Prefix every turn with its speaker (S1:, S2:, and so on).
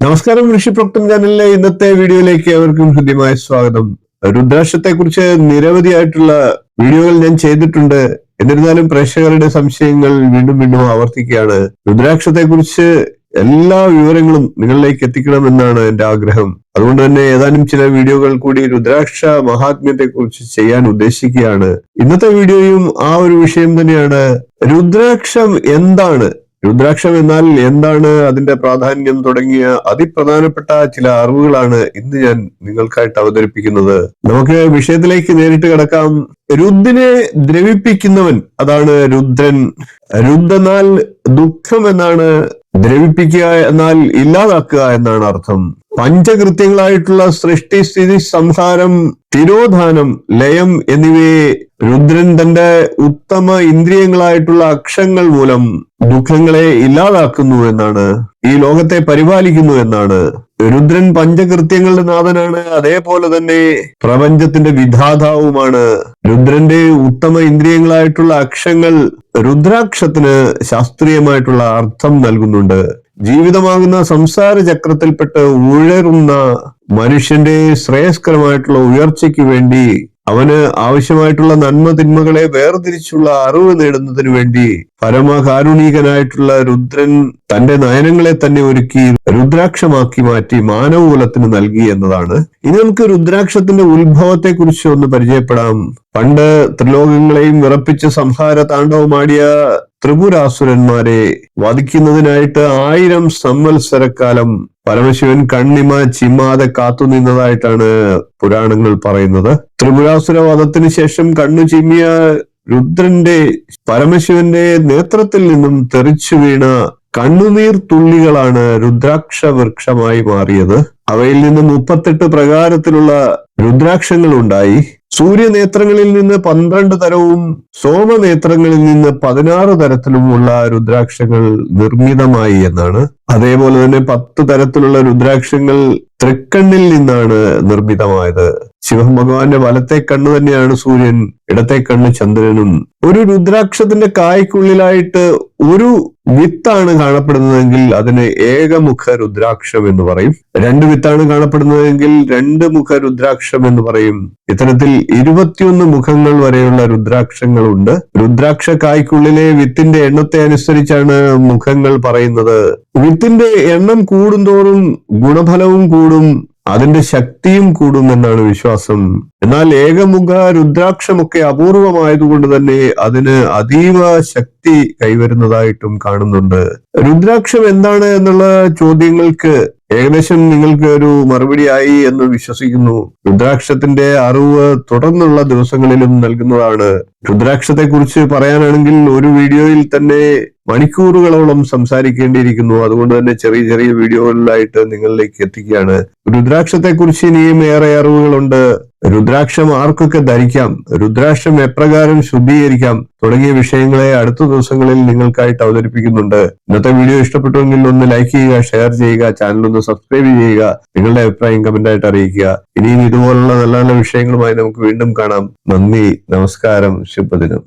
S1: നമസ്കാരം, ഋഷിപ്രോക്തം ചാനലിലെ ഇന്നത്തെ വീഡിയോയിലേക്ക് അവർക്കും ഹൃദ്യമായ സ്വാഗതം. രുദ്രാക്ഷത്തെ കുറിച്ച് നിരവധിയായിട്ടുള്ള വീഡിയോകൾ ഞാൻ ചെയ്തിട്ടുണ്ട്. എന്നിരുന്നാലും പ്രേക്ഷകരുടെ സംശയങ്ങൾ വീണ്ടും വീണ്ടും ആവർത്തിക്കുകയാണ്. രുദ്രാക്ഷത്തെ കുറിച്ച് എല്ലാ വിവരങ്ങളും നിങ്ങളിലേക്ക് എത്തിക്കണമെന്നാണ് എന്റെ ആഗ്രഹം. അതുകൊണ്ട് തന്നെ ഏതാനും ചില വീഡിയോകൾ കൂടി രുദ്രാക്ഷ മഹാത്മ്യത്തെ കുറിച്ച് ചെയ്യാൻ ഉദ്ദേശിക്കുകയാണ്. ഇന്നത്തെ വീഡിയോയും ആ ഒരു വിഷയം തന്നെയാണ്. രുദ്രാക്ഷം എന്താണ്, രുദ്രാക്ഷം എന്നാൽ എന്താണ്, അതിന്റെ പ്രാധാന്യം തുടങ്ങിയ അതിപ്രധാനപ്പെട്ട ചില അറിവുകളാണ് ഇന്ന് ഞാൻ നിങ്ങൾക്കായിട്ട് അവതരിപ്പിക്കുന്നത്. നമുക്ക് വിഷയത്തിലേക്ക് നേരിട്ട് കിടക്കാം. രുദ്രനെ ദ്രവിപ്പിക്കുന്നവൻ, അതാണ് രുദ്രൻ. രുദ്രെന്നാൽ ദുഃഖം എന്നാണ്, ദ്രവിപ്പിക്കുക എന്നാൽ ഇല്ലാതാക്കുക എന്നാണ് അർത്ഥം. പഞ്ചകൃത്യങ്ങളായിട്ടുള്ള സൃഷ്ടി, സ്ഥിതി, സംഹാരം, തിരോധാനം, ലയം എന്നിവയെ രുദ്രൻ തന്റെ ഉത്തമ ഇന്ദ്രിയങ്ങളായിട്ടുള്ള അക്ഷങ്ങൾ മൂലം ദുഃഖങ്ങളെ ഇല്ലാതാക്കുന്നു എന്നാണ്, ഈ ലോകത്തെ പരിപാലിക്കുന്നു എന്നാണ്. രുദ്രൻ പഞ്ചകൃത്യങ്ങളുടെ നാഥനാണ്, അതേപോലെ തന്നെ പ്രപഞ്ചത്തിന്റെ വിധാതാവുമാണ്. രുദ്രന്റെ ഉത്തമ ഇന്ദ്രിയങ്ങളായിട്ടുള്ള അക്ഷങ്ങൾ രുദ്രാക്ഷത്തിന് ശാസ്ത്രീയമായിട്ടുള്ള അർത്ഥം നൽകുന്നുണ്ട്. ജീവിതമാകുന്ന സംസാര ചക്രത്തിൽപ്പെട്ട് ഉഴറുന്ന മനുഷ്യന്റെ ശ്രേയസ്കരമായിട്ടുള്ള ഉയർച്ചയ്ക്ക് വേണ്ടി, അവന് ആവശ്യമായിട്ടുള്ള നന്മ തിന്മകളെ വേർതിരിച്ചുള്ള അറിവ് നേടുന്നതിന് വേണ്ടി പരമകാരുണികനായിട്ടുള്ള രുദ്രൻ തന്റെ നയനങ്ങളെ തന്നെ ഒരുക്കി രുദ്രാക്ഷമാക്കി മാറ്റി മാനവകുലത്തിന് നൽകി എന്നതാണ്. ഇനി നമുക്ക് രുദ്രാക്ഷത്തിന്റെ ഉത്ഭവത്തെ കുറിച്ച് ഒന്ന് പരിചയപ്പെടാം. പണ്ട് ത്രിലോകങ്ങളെയും വിറപ്പിച്ച് സംഹാര താണ്ഡവമാടിയ ത്രിപുരാസുരന്മാരെ വധിക്കുന്നതിനായിട്ട് 1000 സംവത്സരക്കാലം പരമശിവൻ കണ്ണിമ ചിമ്മാതെ കാത്തുനിന്നതായിട്ടാണ് പുരാണങ്ങൾ പറയുന്നത്. ത്രിപുരാസുര വധത്തിന് ശേഷം കണ്ണു ചിമ്മിയ രുദ്രന്റെ പരമശിവന്റെ നേത്രത്തിൽ നിന്നും തെറിച്ചു വീണ കണ്ണുനീർ തുള്ളികളാണ് രുദ്രാക്ഷ വൃക്ഷമായി മാറിയത്. അവയിൽ നിന്ന് 38 പ്രകാരത്തിലുള്ള രുദ്രാക്ഷങ്ങൾ ഉണ്ടായി. സൂര്യനേത്രങ്ങളിൽ നിന്ന് 12 തരവും സോമനേത്രങ്ങളിൽ നിന്ന് 16 തരത്തിലുമുള്ള രുദ്രാക്ഷങ്ങൾ നിർമ്മിതമായി എന്നാണ്. അതേപോലെ തന്നെ 10 തരത്തിലുള്ള രുദ്രാക്ഷങ്ങൾ തൃക്കണ്ണിൽ നിന്നാണ് നിർമ്മിതമായത്. ശിവഭഗവാന്റെ വലത്തെ കണ്ണ് തന്നെയാണ് സൂര്യൻ, ഇടത്തെ കണ്ണ് ചന്ദ്രനും. ഒരു രുദ്രാക്ഷത്തിന്റെ കായ്ക്കുള്ളിലായിട്ട് ഒരു വിത്താണ് കാണപ്പെടുന്നതെങ്കിൽ അതിന് ഏകമുഖ രുദ്രാക്ഷം എന്ന് പറയും. 2 വിത്താണ് കാണപ്പെടുന്നതെങ്കിൽ 2 മുഖ രുദ്രാക്ഷം എന്ന് പറയും. ഇത്തരത്തിൽ 21 മുഖങ്ങൾ വരെയുള്ള രുദ്രാക്ഷങ്ങളുണ്ട്. രുദ്രാക്ഷ കായ്ക്കുള്ളിലെ വിത്തിന്റെ എണ്ണത്തെ അനുസരിച്ചാണ് മുഖങ്ങൾ പറയുന്നത്. വിത്തിന്റെ എണ്ണം കൂടുന്തോറും ഗുണഫലവും കൂടും, അതിന്റെ ശക്തിയും കൂടും എന്നാണ് വിശ്വാസം. എന്നാൽ ഏകമുഖ രുദ്രാക്ഷമൊക്കെ അപൂർവമായതുകൊണ്ട് തന്നെ അതിന് അതീവ ശക്തി കൈവരുന്നതായിട്ടും കാണുന്നുണ്ട്. രുദ്രാക്ഷം എന്താണ് എന്നുള്ള ചോദ്യങ്ങൾക്ക് ഏകദേശം നിങ്ങൾക്ക് ഒരു മറുപടിയായി എന്ന് വിശ്വസിക്കുന്നു. രുദ്രാക്ഷത്തിന്റെ അറിവ് തുടർന്നുള്ള ദിവസങ്ങളിലും നൽകുന്നതാണ്. രുദ്രാക്ഷത്തെ കുറിച്ച് പറയാനാണെങ്കിൽ ഒരു വീഡിയോയിൽ തന്നെ മണിക്കൂറുകളോളം സംസാരിക്കേണ്ടിയിരിക്കുന്നു. അതുകൊണ്ട് തന്നെ ചെറിയ ചെറിയ വീഡിയോകളിലായിട്ട് നിങ്ങളിലേക്ക് എത്തിക്കുകയാണ്. രുദ്രാക്ഷത്തെ കുറിച്ച് ഇനിയും ഏറെ അറിവുകളുണ്ട്. രുദ്രാക്ഷം ആർക്കൊക്കെ ധരിക്കാം, രുദ്രാക്ഷം എപ്രകാരം ശുദ്ധീകരിക്കാം തുടങ്ങിയ വിഷയങ്ങളെ അടുത്ത ദിവസങ്ങളിൽ നിങ്ങൾക്കായിട്ട് അവതരിപ്പിക്കുന്നുണ്ട്. ഇന്നത്തെ വീഡിയോ ഇഷ്ടപ്പെട്ടുവെങ്കിൽ ഒന്ന് ലൈക്ക് ചെയ്യുക, ഷെയർ ചെയ്യുക, ചാനൽ ഒന്ന് സബ്സ്ക്രൈബ് ചെയ്യുക, നിങ്ങളുടെ അഭിപ്രായം കമന്റായിട്ട് അറിയിക്കുക. ഇനിയും ഇതുപോലുള്ള നല്ല നല്ല വിഷയങ്ങളുമായി നമുക്ക് വീണ്ടും കാണാം. നന്ദി, നമസ്കാരം, ശുഭദിനം.